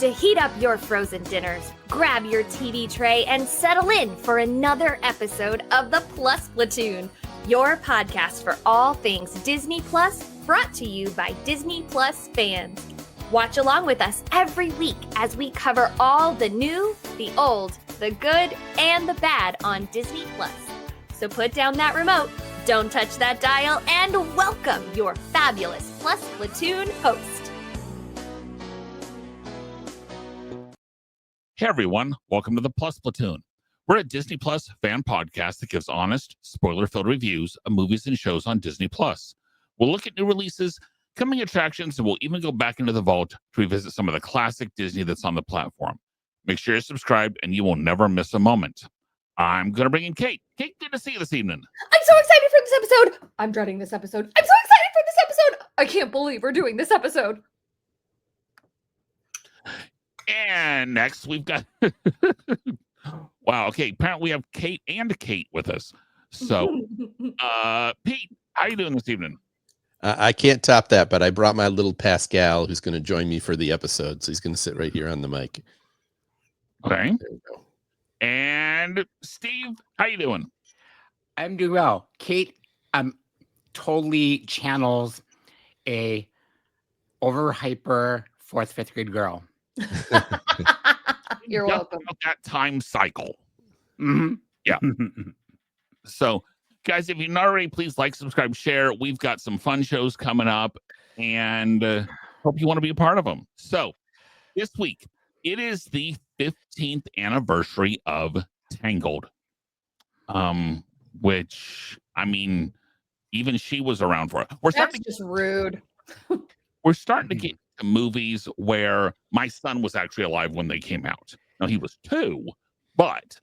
to heat up your frozen dinners, grab your TV tray, and settle in for another episode of the Plus Platoon, your podcast for all things Disney Plus, brought to you by Disney Plus fans. Watch along with us every week as we cover all the new, the old, the good, and the bad on Disney Plus. So put down that remote, don't touch that dial, and welcome your fabulous Plus Platoon host. Hey everyone, welcome to the Plus Platoon. We're a Disney Plus fan podcast that gives honest, spoiler-filled reviews of movies and shows on Disney Plus. We'll look at new releases, coming attractions, and we'll even go back into the vault to revisit some of the classic Disney that's on the platform. Make sure you're subscribed and you will never miss a moment. I'm going to bring in Kate. Kate, good to see you this evening. I'm so excited for this episode. I'm dreading this episode. I'm so excited for this episode. I can't believe we're doing this episode. And next we've got wow, okay, apparently we have Kate and Kate with us. So Pete, how you doing this evening? I can't top that, but I brought my little Pascal who's going to join me for the episode, so he's going to sit right here on the mic. Okay. There we go. And Steve, how you doing? I'm doing well. Kate totally channels a over hyper fourth, fifth grade girl. You're Just welcome. about that time cycle. Mm-hmm. Yeah. So, guys, if you're not already, please like, subscribe, share. We've got some fun shows coming up, and hope you want to be a part of them. So, this week, it is the 15th anniversary of Tangled, which, I mean, even she was around for it. That's just rude. We're starting to get to movies where my son was actually alive when they came out. Now, he was 2, but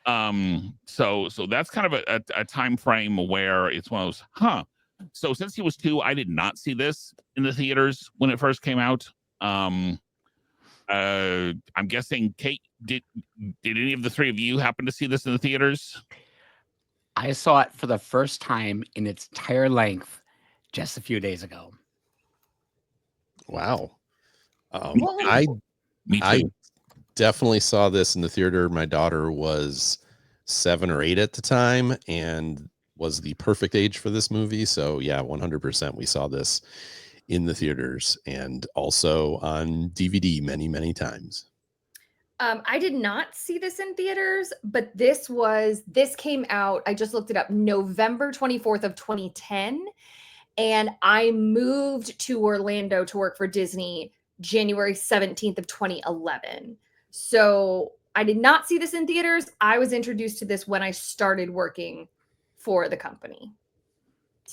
so that's kind of a time frame where it's one of those, so since he was 2, I did not see this in the theaters when it first came out. I'm guessing, Kate, did any of the three of you happen to see this in the theaters? I saw it for the first time in its entire length just a few days ago. Wow. Me too. I definitely saw this in the theater. My daughter was 7 or 8 at the time and was the perfect age for this movie. So yeah, 100% we saw this in the theaters and also on DVD many, many times. I did not see this in theaters, but this came out, I just looked it up, November 24th of 2010. And I moved to Orlando to work for Disney January 17th of 2011. So I did not see this in theaters. I was introduced to this when I started working for the company.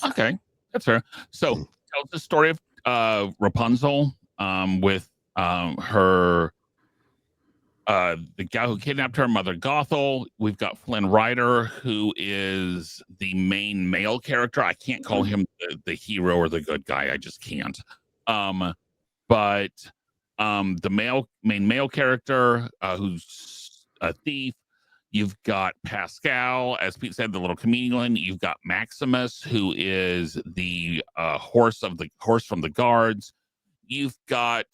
Okay, that's fair. So tell us the story of Rapunzel with her the guy who kidnapped her mother, Gothel. We've got Flynn Rider, who is the main male character. I can't call him the hero or the good guy. I just can't. But the main male character who's a thief. You've got Pascal, as Pete said, the little chameleon. You've got Maximus, who is the horse from the guards. You've got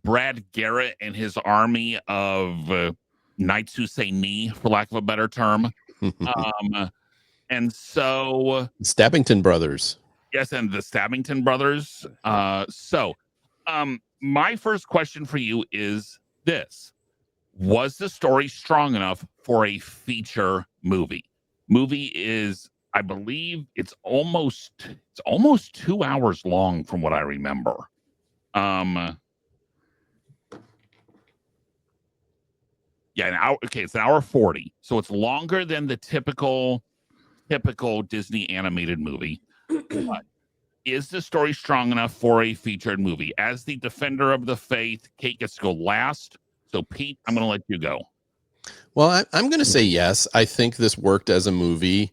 Brad Garrett and his army of knights who say knee, for lack of a better term. And so Stabbington Brothers. Yes, and the Stabbington Brothers. My first question for you is this. Was the story strong enough for a feature movie? Movie is, I believe, it's almost 2 hours long from what I remember. Yeah, an hour. Okay, it's an hour 40, so it's longer than the typical Disney animated movie. But is the story strong enough for a featured movie? As the defender of the faith, Kate gets to go last. So, Pete, I'm going to let you go. Well, I'm going to say yes. I think this worked as a movie.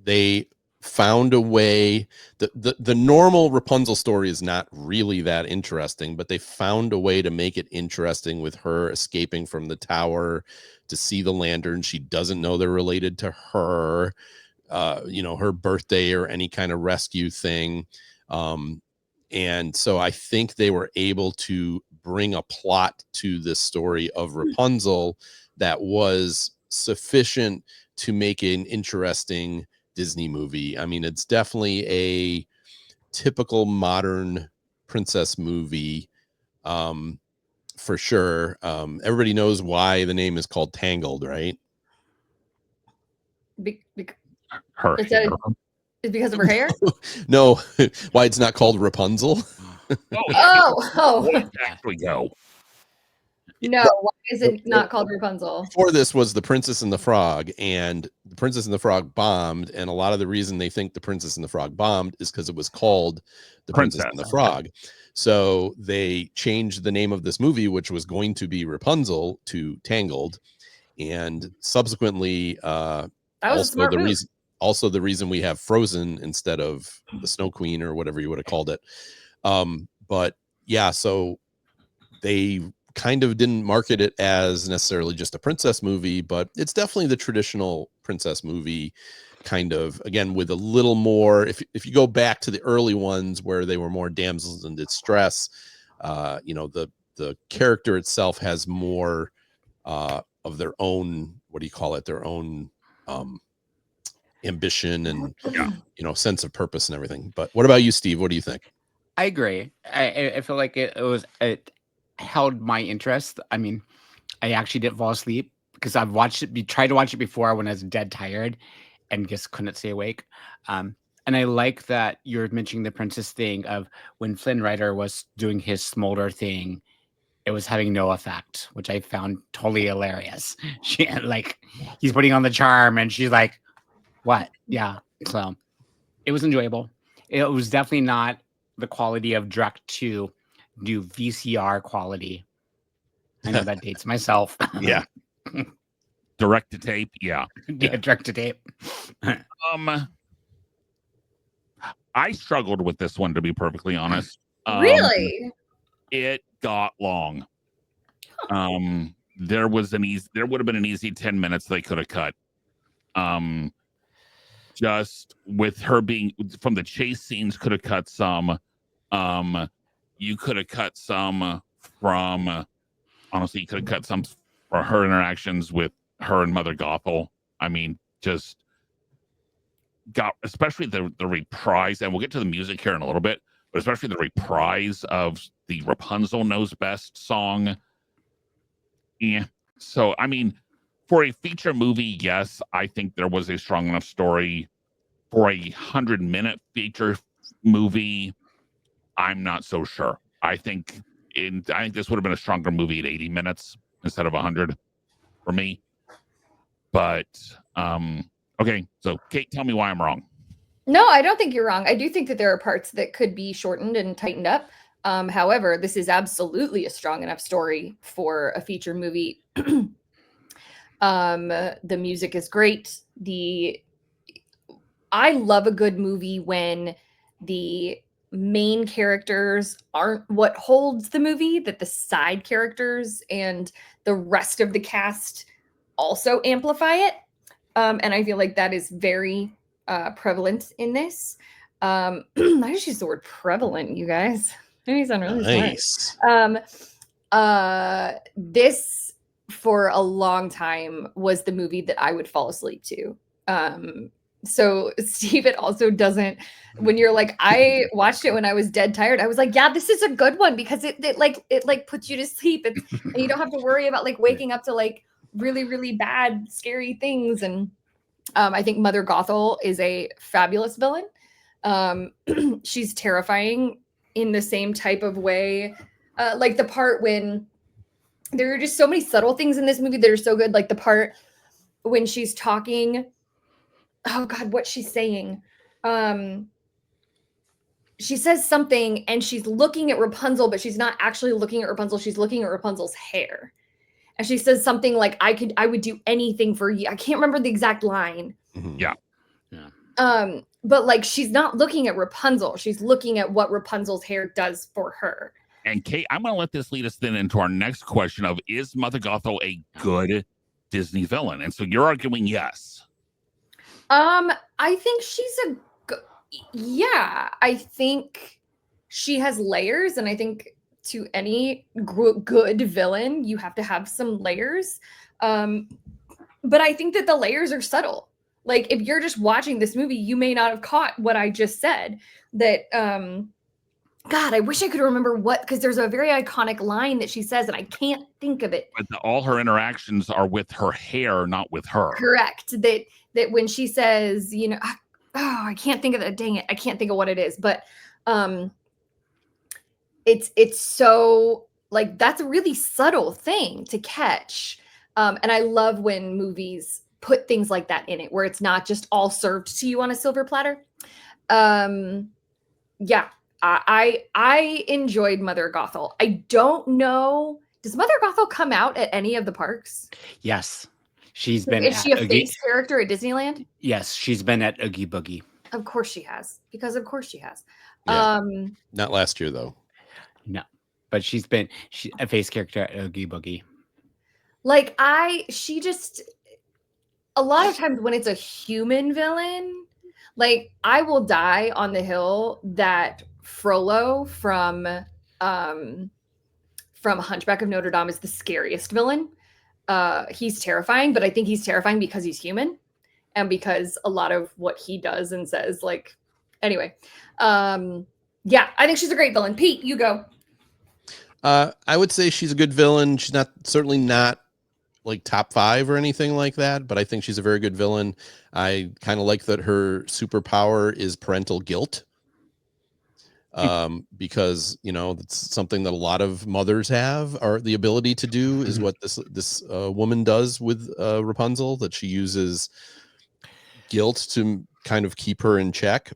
They found a way. The normal Rapunzel story is not really that interesting, but they found a way to make it interesting with her escaping from the tower to see the lantern. She doesn't know they're related to her, her birthday or any kind of rescue thing. And so I think they were able to bring a plot to this story of Rapunzel that was sufficient to make an interesting Disney movie. I mean, it's definitely a typical modern princess movie, for sure. Everybody knows why the name is called Tangled, right? Her It's hair. it's because of her hair. No, why it's not called Rapunzel? Oh, Where did it actually go? no. Why is it not called Rapunzel? Before this was The Princess and the Frog, and The Princess and the Frog bombed, and a lot of the reason they think The Princess and the Frog bombed is because it was called The Princess and the Frog. So they changed the name of this movie, which was going to be Rapunzel, to Tangled, and subsequently That was a smart move. also the reason we have Frozen instead of the Snow Queen or whatever you would have called it. But yeah, so they kind of didn't market it as necessarily just a princess movie, but it's definitely the traditional princess movie, kind of, again, with a little more, if you go back to the early ones where they were more damsels in distress, the character itself has more of their own, what do you call it, their own ambition and sense of purpose and everything. But what about you, Steve? What do you think? I agree. I feel like it held my interest. I mean, I actually didn't fall asleep because I've watched it. Tried to watch it before when I was dead tired, and just couldn't stay awake. And I like that you're mentioning the princess thing of when Flynn Rider was doing his smolder thing, it was having no effect, which I found totally hilarious. He's putting on the charm, and she's like, "What?" Yeah. So it was enjoyable. It was definitely not the quality of direct to do VCR quality. I know that dates myself. Yeah. Direct to tape. Yeah. Yeah, direct to tape. I struggled with this one, to be perfectly honest. Really? It got long. There would have been an easy 10 minutes they could have cut. Just with her being from the chase scenes, could have cut some. You could have cut some from, honestly, you could have cut some for her interactions with her and Mother Gothel. I mean, just got, especially the reprise, and we'll get to the music here in a little bit, but especially the reprise of the Rapunzel Knows Best song. Yeah. So, I mean, for a feature movie, yes, I think there was a strong enough story. For a 100-minute feature movie, I'm not so sure. I think this would have been a stronger movie at 80 minutes instead of 100 for me. But okay, so Kate, tell me why I'm wrong. No, I don't think you're wrong. I do think that there are parts that could be shortened and tightened up. However, this is absolutely a strong enough story for a feature movie. The music is great. I love a good movie when the main characters aren't what holds the movie, that the side characters and the rest of the cast also amplify it. And I feel like that is very prevalent in this. I just use the word prevalent, you guys. Maybe sound really Nice. smart. This for a long time was the movie that I would fall asleep to. So Steve, it also doesn't, when you're like, I watched it when I was dead tired. I was like, yeah, this is a good one because it puts you to sleep and you don't have to worry about like waking up to like really, really bad, scary things. And I think Mother Gothel is a fabulous villain. She's terrifying in the same type of way. Like the part when there are just so many subtle things in this movie that are so good. Like the part when she's talking, oh God, what's she saying? She says something and she's looking at Rapunzel, but she's not actually looking at Rapunzel. She's looking at Rapunzel's hair. And she says something like, I would do anything for you. I can't remember the exact line. Mhm. Yeah. But like, she's not looking at Rapunzel. She's looking at what Rapunzel's hair does for her. And Kate, I'm going to let this lead us then into our next question of, is Mother Gothel a good Disney villain? And so you're arguing yes. I think she's yeah, I think she has layers, and I think to any good villain, you have to have some layers. But I think that the layers are subtle. Like if you're just watching this movie, you may not have caught what I just said. That God, I wish I could remember what, because there's a very iconic line that she says, and I can't think of it. But all her interactions are with her hair, not with her. Correct. That when she says, you know, I can't think of it. Dang it, I can't think of what it is. But it's so like that's a really subtle thing to catch. And I love when movies put things like that in it, where it's not just all served to you on a silver platter. Yeah. I enjoyed Mother Gothel. I don't know. Does Mother Gothel come out at any of the parks? Yes. She's been Is she a face character at Disneyland? Yes, she's been at Oogie Boogie. Of course she has. Because of course she has. Yeah. Not last year though. No. But she's a face character at Oogie Boogie. Like she just a lot of times when it's a human villain, like I will die on the hill that Frollo from Hunchback of Notre Dame is the scariest villain. He's terrifying, but I think he's terrifying because he's human and because a lot of what he does and says, like, anyway. Yeah, I think she's a great villain. Pete, you go. I would say she's a good villain. She's certainly not like top 5 or anything like that, but I think she's a very good villain. I kind of like that her superpower is parental guilt. Because you know that's something that a lot of mothers have, or the ability to do, is what this woman does with Rapunzel, that she uses guilt to kind of keep her in check.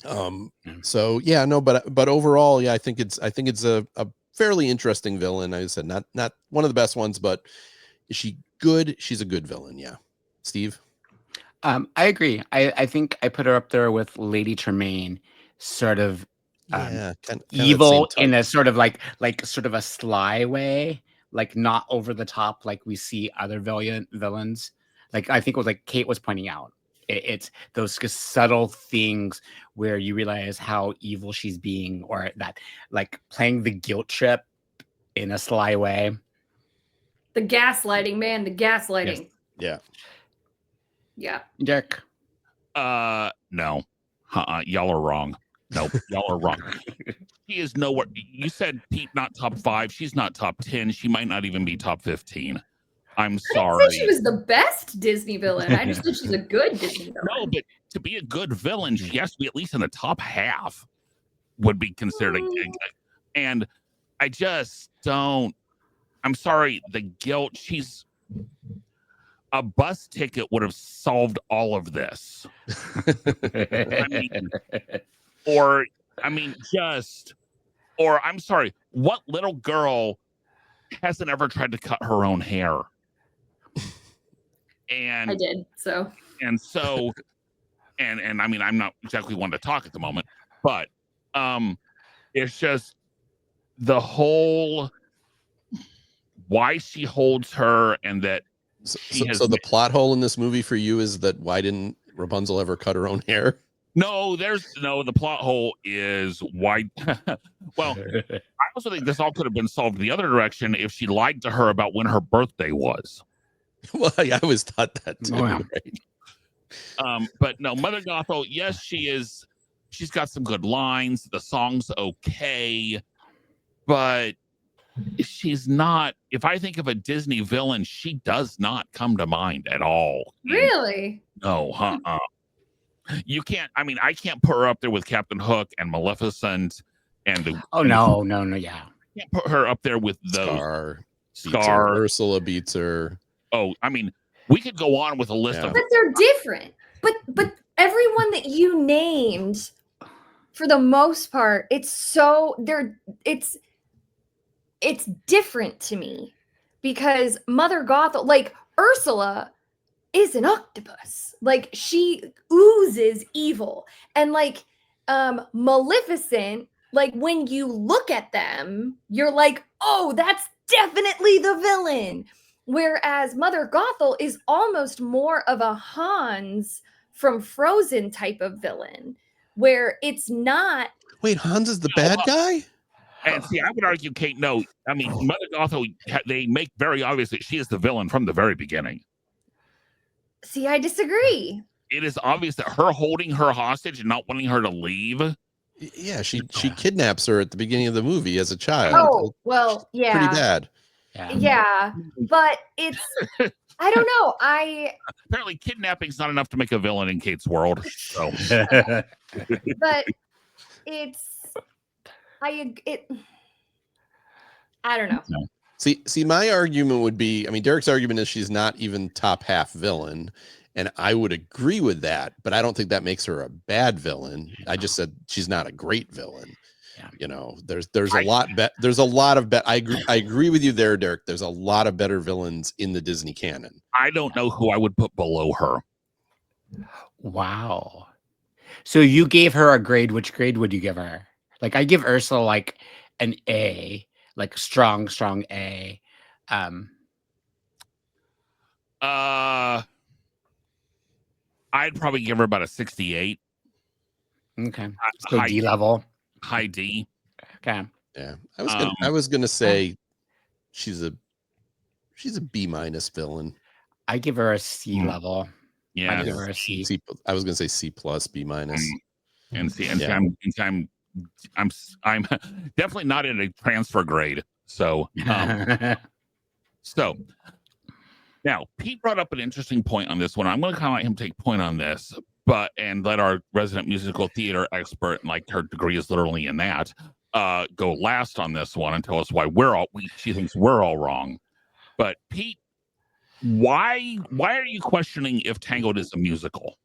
So yeah, no, but overall, yeah, I think it's a fairly interesting villain. I said not one of the best ones, but is she good? She's a good villain. Yeah. Steve? I agree. I think I put her up there with Lady Tremaine, sort of kind evil in a sort of like sort of a sly way, like not over the top like we see other villains. Like I think it was like Kate was pointing out. It's those subtle things where you realize how evil she's being, or that like playing the guilt trip in a sly way. The gaslighting, man, the gaslighting. Yes. Yeah. Derek? No. Y'all are wrong. Nope, y'all are wrong. She is nowhere. You said Pete not top 5. She's not top 10. She might not even be top 15. I'm sorry. I didn't say she was the best Disney villain. I just said she's a good Disney villain. No, but to be a good villain, she has to be at least in the top half. Would be considered. And I just don't. I'm sorry. The guilt. She's a bus ticket would have solved all of this. I'm sorry. What little girl hasn't ever tried to cut her own hair? And I did. So I mean, I'm not exactly one to talk at the moment, but it's just the whole why she holds her, and that so the plot hole in this movie for you is that why didn't Rapunzel ever cut her own hair? No, the plot hole is why. Well, I also think this all could have been solved the other direction if she lied to her about when her birthday was. Well, I always thought that too. Oh, yeah. Right? But no, Mother Gothel, yes, she is. She's got some good lines. The song's okay, but she's not. If I think of a Disney villain, she does not come to mind at all. really? No, You can't. I mean, I can't put her up there with Captain Hook and Maleficent and the. No, yeah. I can't put her up there with those. Scar. Ursula beats her. Oh, I mean, we could go on with a list of. But they're different. But everyone that you named, for the most part, it's different to me, because Mother Gothel, like Ursula, is an octopus. Like she oozes evil, and like Maleficent, like when you look at them, you're like, oh, that's definitely the villain. Whereas Mother Gothel is almost more of a Hans from Frozen type of villain, where it's not Wait, Hans is the bad guy? And see, I would argue, Kate, no. I mean, Mother Gothel, they make very obvious that she is the villain from the very beginning. See, I disagree. It is obvious that her holding her hostage and not wanting her to leave. Yeah, she kidnaps her at the beginning of the movie as a child. Oh, well, yeah. Pretty bad. Yeah, but it's I don't know. Apparently kidnapping's not enough to make a villain in Kate's world. So but it's I don't know. See, my argument would be, I mean, Derek's argument is she's not even top half villain, and I would agree with that, but I don't think that makes her a bad villain. I just said she's not a great villain. Yeah. You know, there's a lot of I agree with you there, Derek. There's a lot of better villains in the Disney canon. I don't know who I would put below her. Wow. So you gave her a grade. Which grade would you give her? Like, I give Ursula like an A, like strong A. I'd probably give her about a 68. Okay. So D level. High D. Okay. Yeah. I was gonna say she's a B- villain. I give her a C level. Yeah. I give her a C. I was gonna say C+, B-. And see, I'm definitely not in a transfer grade. So so now Pete brought up an interesting point on this one. I'm going to kind of let him take point on this, and let our resident musical theater expert, like her degree is literally in that, go last on this one and tell us why she thinks we're all wrong. But Pete, why are you questioning if Tangled is a musical?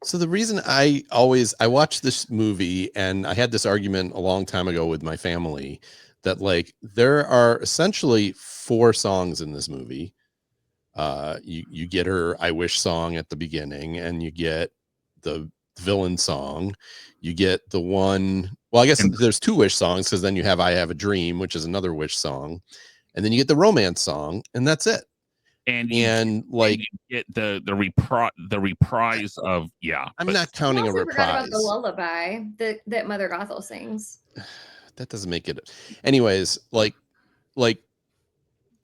So the reason I watched this movie, and I had this argument a long time ago with my family, that like there are essentially 4 songs in this movie. You get her I Wish song at the beginning, and you get the villain song. You get the one, well, I guess there's 2 wish songs, because then you have I Have a Dream, which is another wish song, and then you get the romance song, and that's it. And you get the reprise of I'm not counting a reprise. About the lullaby that Mother Gothel sings. That doesn't make it. Anyways, like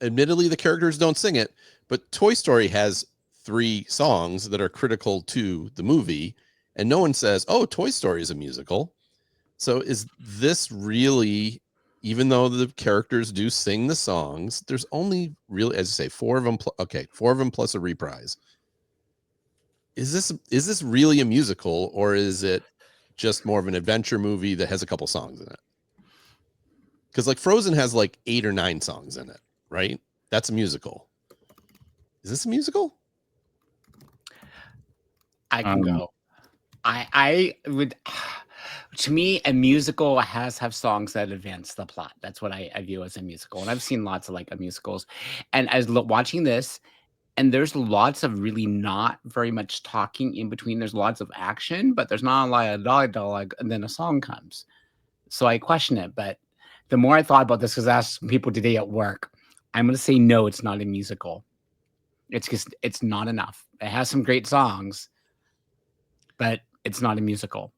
admittedly the characters don't sing it, but Toy Story has 3 songs that are critical to the movie, and no one says, "Oh, Toy Story is a musical." So is this really, even though the characters do sing the songs, there's only really, as you say, 4 of them. 4 of them plus a reprise. Is this really a musical, or is it just more of an adventure movie that has a couple songs in it? Because like Frozen has like 8 or 9 songs in it, right? That's a musical. Is this a musical? I can go. I would. To me, a musical has to have songs that advance the plot. That's what I view as a musical, and I've seen lots of musicals. And as watching this, and there's lots of really not very much talking in between. There's lots of action, but there's not a lot of dialogue, and then a song comes. So I question it. But the more I thought about this, because I asked people today at work, I'm going to say no, it's not a musical. It's just, it's not enough. It has some great songs, but it's not a musical.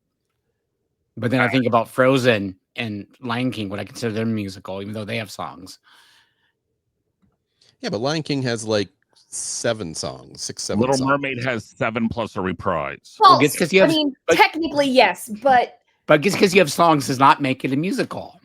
But then I think about Frozen and Lion King, what I consider them a musical, even though they have songs. Yeah, but Lion King has like 7 songs, 6, 7 Little songs. Mermaid has 7 plus a reprise. Well, technically, yes, but just because you have songs does not make it a musical.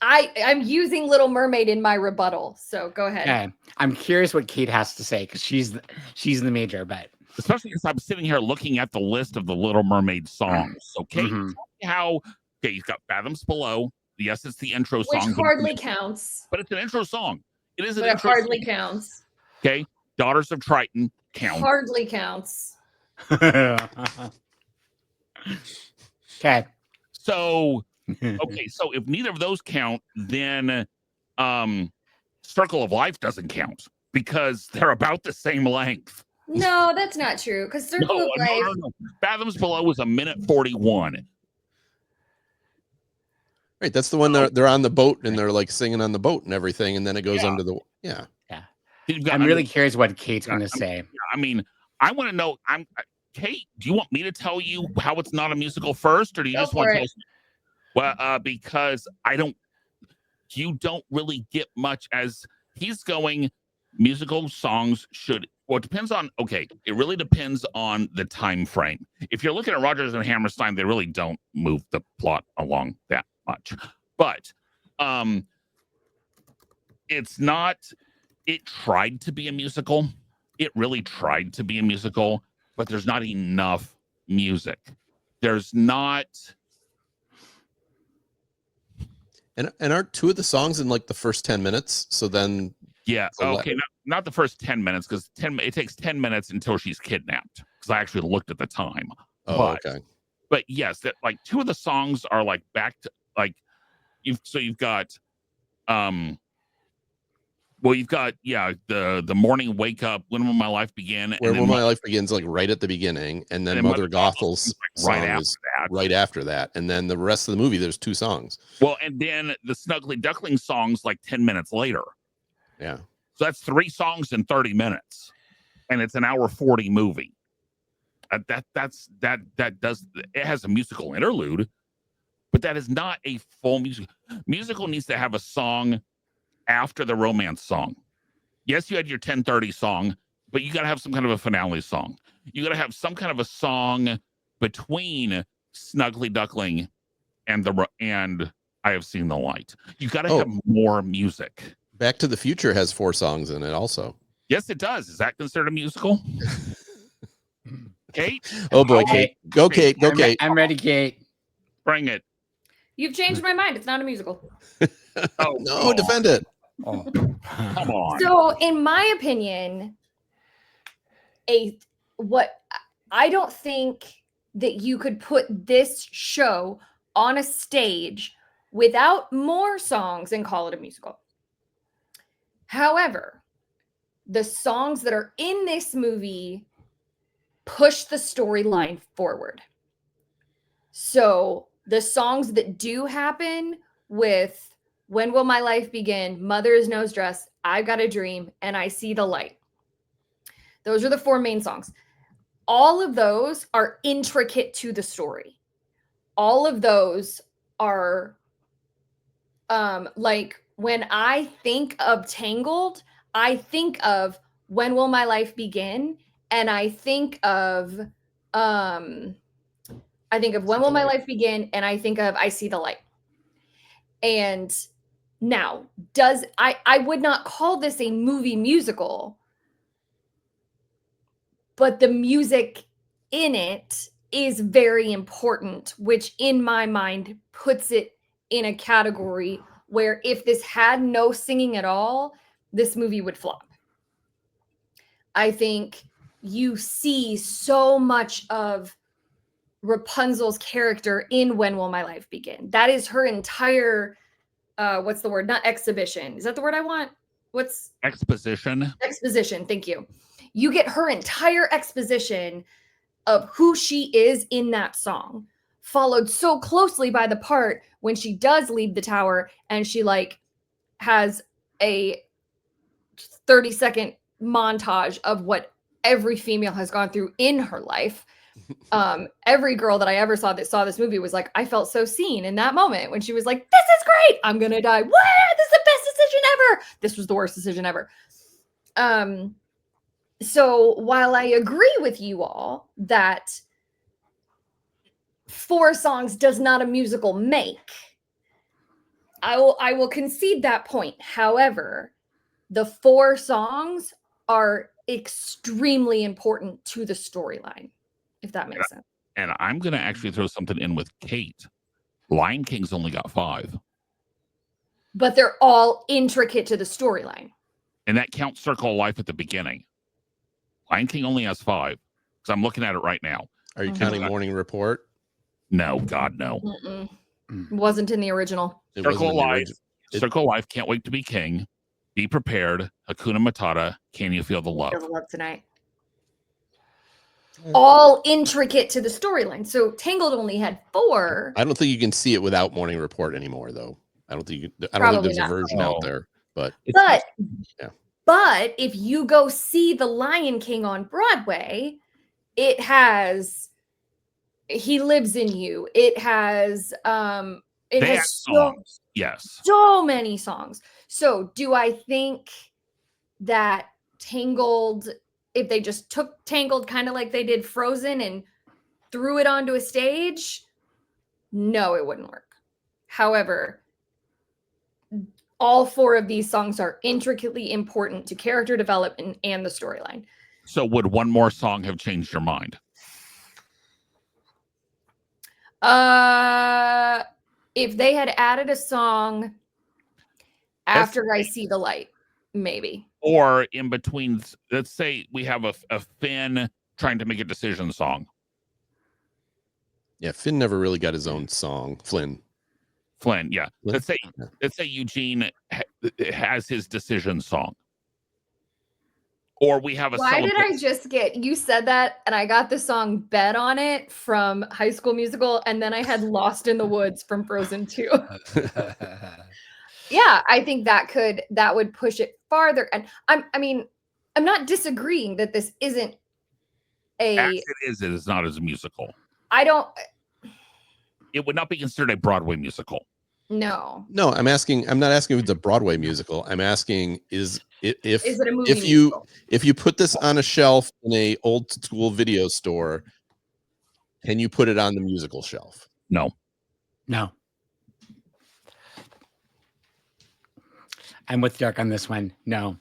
I'm using Little Mermaid in my rebuttal, so go ahead. Okay. I'm curious what Kate has to say, because she's the major, but especially because I'm sitting here looking at the list of the Little Mermaid songs. Okay, you've got Fathoms Below. Yes, it's the intro song, which hardly counts. But it's an intro song. It is an but intro. It hardly counts. Okay, Daughters of Triton counts. Hardly counts. Okay. So if neither of those count, then Circle of Life doesn't count because they're about the same length. No, that's not true. Because Circle of Life. No. Fathoms Below was 1:41. Right, that's the one they're on the boat and they're like singing on the boat and everything, and then it goes under the yeah. I'm really curious what Kate's going to say. I mean, I want to know. Kate, do you want me to tell you how it's not a musical first, or do you just want to tell us? Well, because you don't really get much as he's going. Musical songs should. Well, it depends on. Okay, it really depends on the time frame. If you're looking at Rodgers and Hammerstein, they really don't move the plot along that much. But, it's not. It tried to be a musical. It really tried to be a musical, but there's not enough music. There's not. And aren't two of the songs in like the first 10 minutes? So then Yeah. Okay. Not the first 10 minutes because it takes 10 minutes until she's kidnapped. Because I actually looked at the time. okay. But yes, that like two of the songs are like back to like you've got you've got the morning wake up, when will my life begin? Where Will My Life Begins, like right at the beginning, and then Mother Gothel's like song is right after that, and then the rest of the movie there's two songs. Well, and then the Snuggly Duckling song's like 10 minutes later. Yeah. So that's 3 songs in 30 minutes, and it's an hour 40 movie. That does it has a musical interlude, but that is not a full musical. Musical needs to have a song after the romance song. Yes, you had your 10:30 song, but you got to have some kind of a finale song. You got to have some kind of a song between Snuggly Duckling and I Have Seen the Light. You got to have more music. Back to the Future has 4 songs in it also. Yes, it does. Is that considered a musical? Kate? Oh boy, Kate. Go Kate. Go Kate. I'm ready, Kate. Bring it. You've changed my mind. It's not a musical. Oh no, defend it. Oh. Come on. So, in my opinion, I don't think that you could put this show on a stage without more songs and call it a musical. However, the songs that are in this movie push the storyline forward. So the songs that do happen with When Will My Life Begin, Mother's Nose Dress, I've Got a Dream, and I See the Light. Those are the 4 main songs. All of those are intricate to the story. All of those are like when I think of Tangled, I think of When Will My Life Begin, and I think of When Will My Life Begin, and I think of I See the Light. And now, I would not call this a movie musical, but the music in it is very important, which in my mind puts it in a category where if this had no singing at all, this movie would flop. I think you see so much of Rapunzel's character in When Will My Life Begin. That is her entire, what's the word? Not exhibition. Is that the word I want? What's exposition? Exposition. Thank you. You get her entire exposition of who she is in that song, followed so closely by the part when she does leave the tower and she like has a 30-second montage of what every female has gone through in her life. Every girl that I ever saw this movie was like, I felt so seen in that moment when she was like, this is great, I'm gonna die. What? This is the best decision ever. This was the worst decision ever. So while I agree with you all that 4 songs does not a musical make, I will concede that point. However, the 4 songs are extremely important to the storyline, if that makes sense. And I'm going to actually throw something in with Kate. Lion King's only got 5. But they're all intricate to the storyline. And that counts Circle of Life at the beginning. Lion King only has 5. Because I'm looking at it right now. Are you counting Morning Report? No, God, no. Wasn't in the original. Circle of Life. Circle of Life, Can't Wait to Be King. Be Prepared. Hakuna Matata. Can You Feel the Love? Feel the Love Tonight. All intricate to the storyline. So Tangled only had 4. I don't think you can see it without Morning Report anymore, though. I don't think there's a version out there. But if you go see The Lion King on Broadway, it has He Lives in You. It has It They has have so, songs. Yes. so many songs. So do I think that Tangled, if they just took Tangled kind of like they did Frozen and threw it onto a stage, no, it wouldn't work. However, all 4 of these songs are intricately important to character development and the storyline. So would one more song have changed your mind? If they had added a song after I See the Light, maybe. Or in between, let's say we have a Finn trying to make a decision song. Yeah, Finn never really got his own song. Flynn, Yeah. Flynn? Let's say Eugene has his decision song. Or we have a Why did I just get, you said that and I got the song Bet on It from High School Musical, and then I had Lost in the Woods from Frozen 2. Yeah, I think that would push it farther. And I'm not disagreeing that this isn't As it is not as a musical. It would not be considered a Broadway musical. No. No, I'm not asking if it's a Broadway musical. I'm asking is it a movie musical? If you put this on a shelf in a old school video store, can you put it on the musical shelf? No. I'm with Dirk on this one. No.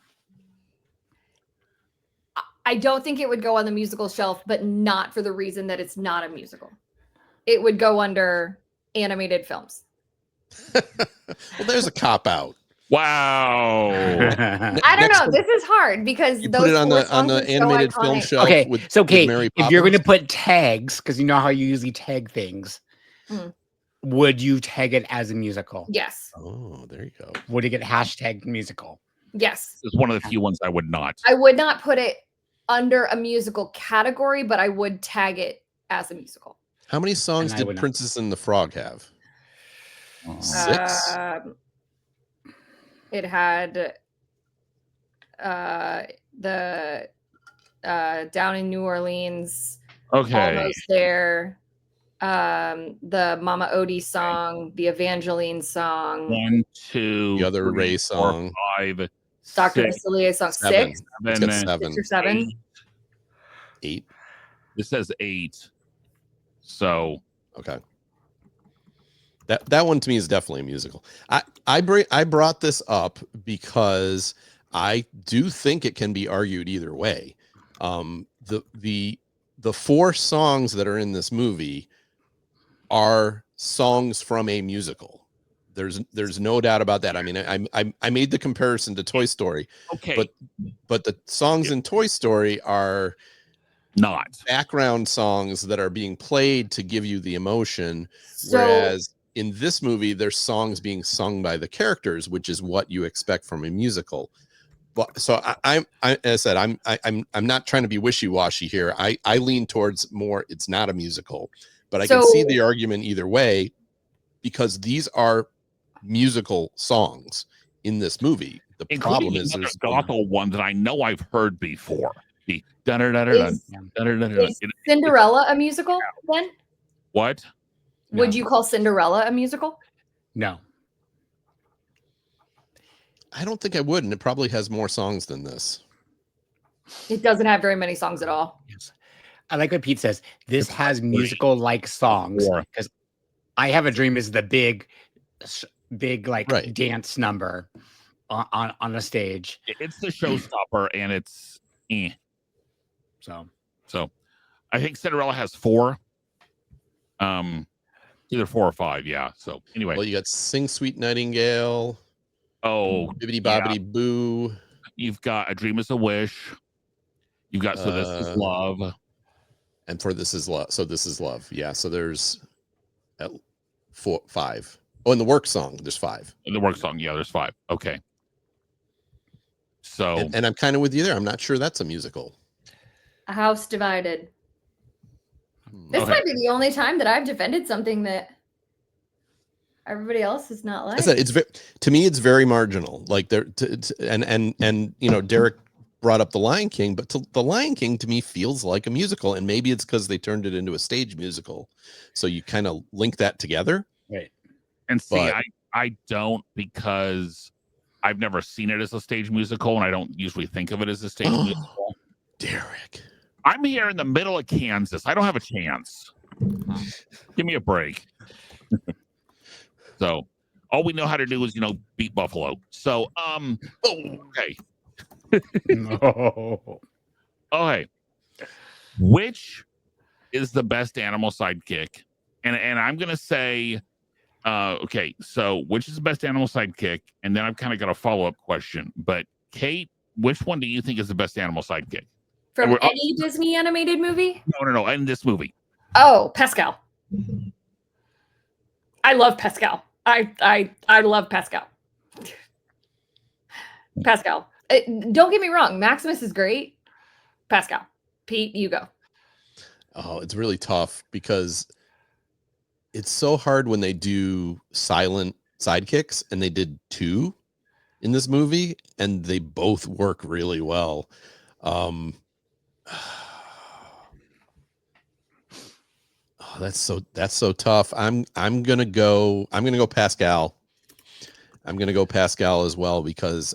I don't think it would go on the musical shelf, but not for the reason that it's not a musical. It would go under animated films. Well, there's a cop out. Wow. I don't know. This is hard because You those put it on 4 the songs are so animated film iconic. shelf. Okay, with, so with Kate, Mary if you're going to Poppins? put tags, because you know how you usually tag things, would you tag it as a musical? Yes. Oh, there you go. Would it get hashtag musical? Yes. It's one of the few ones I would not. I would not put it under a musical category, but I would tag it as a musical. How many songs And I did would not. Princess and the Frog have? 6? It had the Down in New Orleans, Okay. Almost There, the Mama Odie song, the Evangeline song, 1, 2, The other 3, Ray 4, song. 5, Dr. 6, Facilier song, 7. 6, It's got 7. 6 or 7. 8. This says 8. So Okay. That one to me is definitely a musical. I brought this up because I do think it can be argued either way. The 4 songs that are in this movie are songs from a musical. There's no doubt about that. I mean, I made the comparison to Toy Story. okay. But the songs in Toy Story are Not. background songs that are being played to give you the emotion, So, whereas in this movie there's songs being sung by the characters, which is what you expect from a musical. But so as I said, I'm not trying to be wishy-washy here. I lean towards more it's not a musical, but I can see the argument either way because these are musical songs in this movie. The problem is there's Gothel one that I know I've heard before. The is Cinderella a musical then? What? Would No. you call Cinderella a musical? No. I don't think I would, and it probably has more songs than this. It doesn't have very many songs at all. Yes. I like what Pete says. This has musical-like songs because I Have a Dream is the big like dance number on a stage. It's the showstopper, and it's So I think Cinderella has 4. Either 4 or 5, yeah. So anyway. Well, you got Sing Sweet Nightingale. Oh, Bibbidi Bobbidi Boo. You've got A Dream is a Wish. You've got So This Is Love. And For This Is Love. So This Is Love. Yeah. So there's 5. Oh, and the work song, there's 5. In the work song, yeah, there's 5. Okay. So and I'm kind of with you there. I'm not sure that's a musical. A House Divided. This might be the only time that I've defended something that everybody else is not like. I said to me, it's very marginal. Like there, and you know, Derek brought up The Lion King, but The Lion King to me feels like a musical, and maybe it's because they turned it into a stage musical, so you kind of link that together. Right. And see, But- I don't, because I've never seen it as a stage musical, and I don't usually think of it as a stage musical. Derek. I'm here in the middle of Kansas. I don't have a chance. Give me a break. So all we know how to do is, beat Buffalo. So, okay. No. Okay. Which is the best animal sidekick? And I'm gonna say, okay, so which is the best animal sidekick? And then I've kind of got a follow-up question. But Kate, which one do you think is the best animal sidekick? From any Disney animated movie? No, in this movie. Oh, Pascal. I love Pascal. I love Pascal. Pascal. Don't get me wrong. Maximus is great. Pascal. Pete, you go. Oh, it's really tough because it's so hard when they do silent sidekicks, and they did 2 in this movie, and they both work really well. Oh, that's so tough. I'm gonna go Pascal. I'm gonna go Pascal as well, because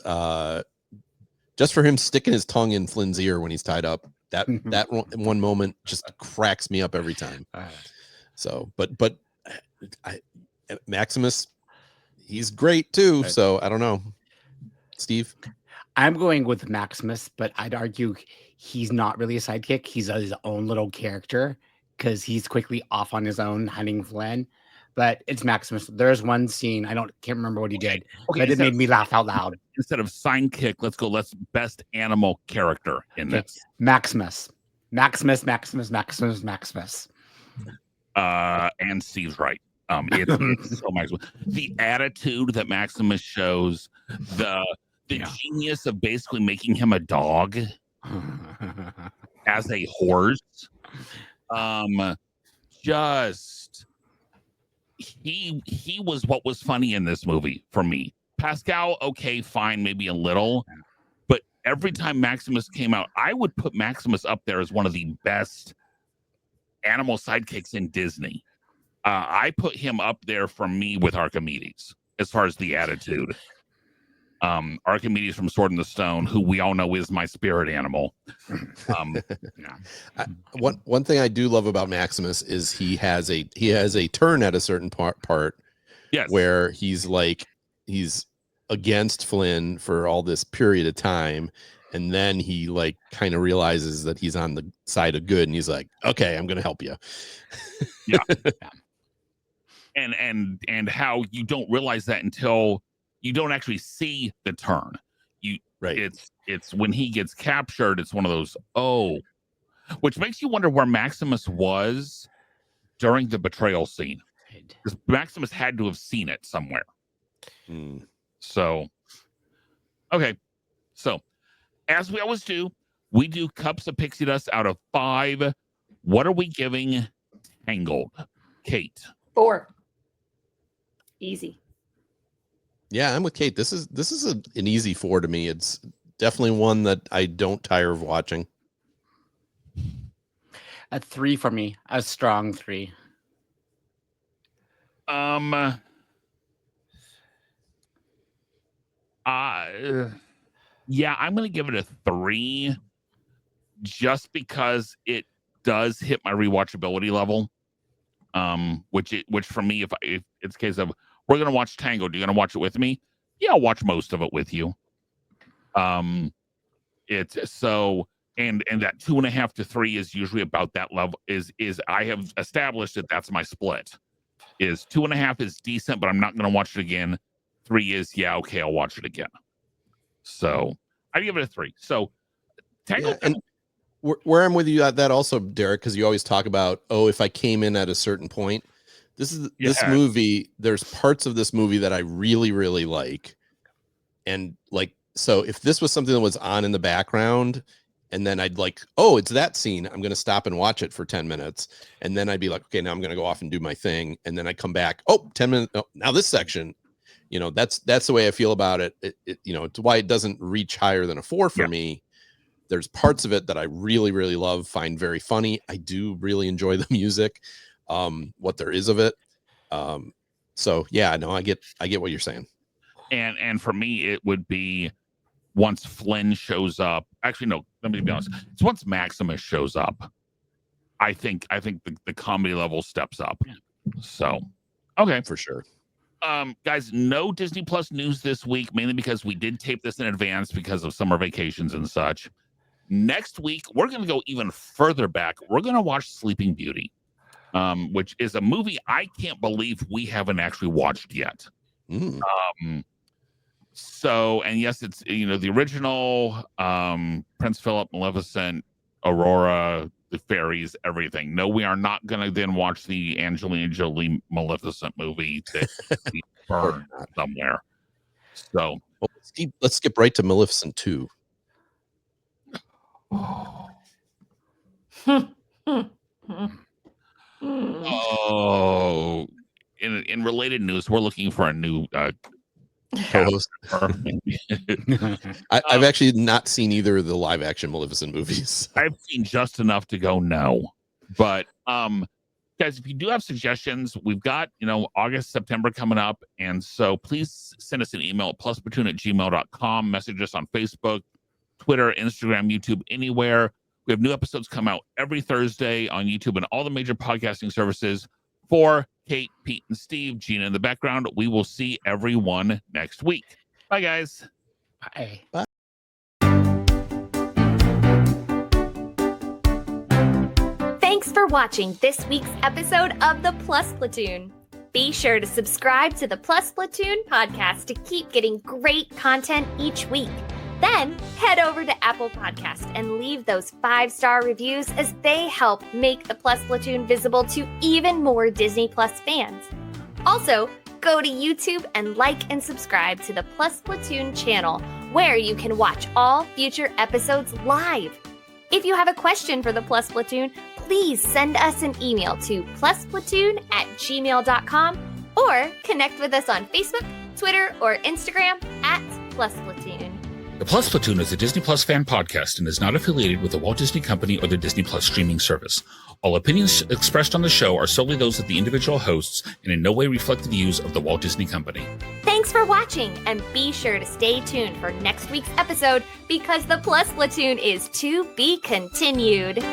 just for him sticking his tongue in Flynn's ear when he's tied up, that one moment just cracks me up every time. So, but Maximus, he's great too. Right. So I don't know, Steve. I'm going with Maximus, but I'd argue he's not really a sidekick. He's his own little character because he's quickly off on his own hunting Flynn. But it's Maximus. There's one scene, can't remember what he did, Okay, but it made me laugh out loud. Instead of sidekick, let's best animal character in this. Maximus. Maximus. And Steve's right. It's so Maximus. The attitude that Maximus shows, the genius of basically making him a dog as a horse. Just he was what was funny in this movie for me. Pascal, okay, fine, maybe a little, but every time Maximus came out, I would put Maximus up there as one of the best animal sidekicks in Disney. I put him up there for me with Archimedes as far as the attitude. Archimedes from Sword in the Stone, who we all know is my spirit animal. One thing I do love about Maximus is he has a turn at a certain part Yes. where he's against Flynn for all this period of time, and then he kind of realizes that he's on the side of good, and he's like, okay, I'm gonna help you. Yeah. And how you don't realize that until you don't actually see the turn. Right. It's when he gets captured, it's one of those, which makes you wonder where Maximus was during the betrayal scene. Because Maximus had to have seen it somewhere. So, okay. So, as we always do, we do cups of pixie dust out of 5. What are we giving Tangled? Kate? 4. Easy. Yeah, I'm with Kate. This is an easy 4 to me. It's definitely one that I don't tire of watching. A 3 for me. A strong 3. Yeah, I'm gonna give it a 3, just because it does hit my rewatchability level. Which for me, if it's a case of we're gonna watch Tangled, you're gonna watch it with me. Yeah, I'll watch most of it with you. It's so, and that 2.5 to 3 is usually about that level. Is I have established that that's my split. Is 2.5 is decent, but I'm not gonna watch it again. 3 is, yeah, okay, I'll watch it again. So I give it a 3. So Tangled. Yeah, and where I'm with you at that also, Derek, because you always talk about, if I came in at a certain point. This movie, there's parts of this movie that I really, really like. And so if this was something that was on in the background, and then I'd it's that scene, I'm going to stop and watch it for 10 minutes. And then I'd be like, okay, now I'm going to go off and do my thing. And then I come back, 10 minutes. Oh, now this section, that's the way I feel about it. It's why it doesn't reach higher than a 4 for me. There's parts of it that I really, really love, find very funny. I do really enjoy the music, what there is of it. So yeah, no, I get what you're saying. And for me, it would be once Flynn shows up. Actually, no, let me be honest. It's once Maximus shows up. I think the comedy level steps up. So okay. For sure. Guys, no Disney Plus news this week, mainly because we did tape this in advance because of summer vacations and such. Next week, we're going to go even further back. We're going to watch Sleeping Beauty, which is a movie I can't believe we haven't actually watched yet. So, and yes, it's, the original, Prince Philip, Maleficent, Aurora, the fairies, everything. No, we are not going to then watch the Angelina Jolie Maleficent movie that we burned somewhere. So, well, let's skip right to Maleficent 2. Oh, in related news, we're looking for a new co-host. I've actually not seen either of the live action Maleficent movies. I've seen just enough to go no. But guys, if you do have suggestions, we've got August, September coming up, and so please send us an email at plusplatoon@gmail.com. Message us on Facebook, Twitter, Instagram, YouTube, anywhere. We have new episodes come out every Thursday on YouTube and all the major podcasting services. For Kate, Pete, and Steve, Gina in the background, we will see everyone next week. Bye, guys. Bye. Bye. Thanks for watching this week's episode of the Plus Platoon. Be sure to subscribe to the Plus Platoon podcast to keep getting great content each week. Then head over to Apple Podcast and leave those 5-star reviews as they help make the Plus Platoon visible to even more Disney Plus fans. Also, go to YouTube and like and subscribe to the Plus Platoon channel, where you can watch all future episodes live. If you have a question for the Plus Platoon, please send us an email to plusplatoon@gmail.com or connect with us on Facebook, Twitter, or Instagram @PlusPlatoon. The Plus Platoon is a Disney Plus fan podcast and is not affiliated with the Walt Disney Company or the Disney Plus streaming service. All opinions expressed on the show are solely those of the individual hosts and in no way reflect the views of the Walt Disney Company. Thanks for watching, and be sure to stay tuned for next week's episode because the Plus Platoon is to be continued.